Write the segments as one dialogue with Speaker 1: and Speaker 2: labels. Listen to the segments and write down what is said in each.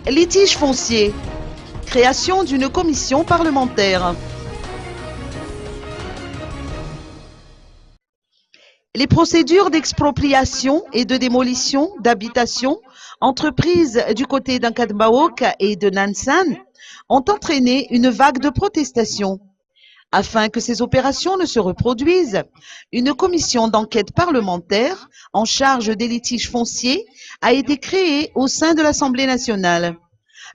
Speaker 1: Litige foncier. Création d'une commission parlementaire. Les procédures d'expropriation et de démolition d'habitations entreprises du côté d'Ankadmaok et de Nansan ont entraîné une vague de protestations. Afin que ces opérations ne se reproduisent, une commission d'enquête parlementaire en charge des litiges fonciers a été créée au sein de l'Assemblée nationale.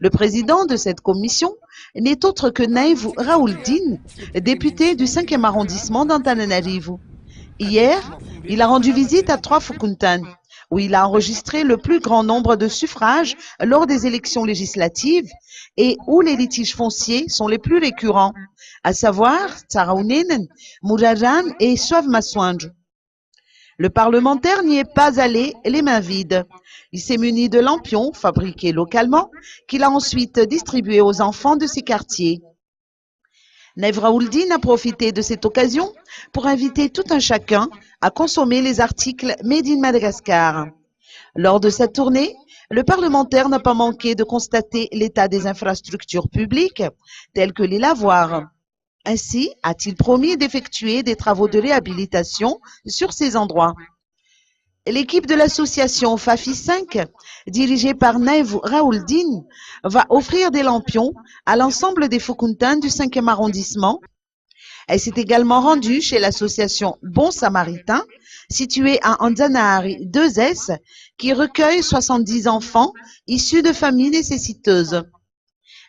Speaker 1: Le président de cette commission n'est autre que Naïf Raouldine, député du 5e arrondissement d'Antananarivo. Hier, il a rendu visite à Trois Fukuntan, où il a enregistré le plus grand nombre de suffrages lors des élections législatives et où les litiges fonciers sont les plus récurrents, à savoir Tsaraounen, Mouraran et Souav-Maswanj. Le parlementaire n'y est pas allé les mains vides. Il s'est muni de lampions fabriqués localement qu'il a ensuite distribués aux enfants de ses quartiers. Naïf Raouldine a profité de cette occasion pour inviter tout un chacun à consommer les articles Made in Madagascar. Lors de sa tournée, le parlementaire n'a pas manqué de constater l'état des infrastructures publiques, telles que les lavoirs. Ainsi, a-t-il promis d'effectuer des travaux de réhabilitation sur ces endroits. L'équipe de l'association FAFI 5, dirigée par Naïf Raouldine, va offrir des lampions à l'ensemble des Fukuntans du 5e arrondissement. Elle s'est également rendue chez l'association Bon Samaritain, située à Anzanahari 2S, qui recueille 70 enfants issus de familles nécessiteuses.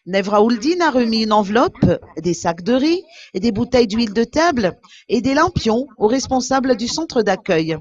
Speaker 1: Naïf Raouldine a remis une enveloppe, des sacs de riz, des bouteilles d'huile de table et des lampions aux responsables du centre d'accueil.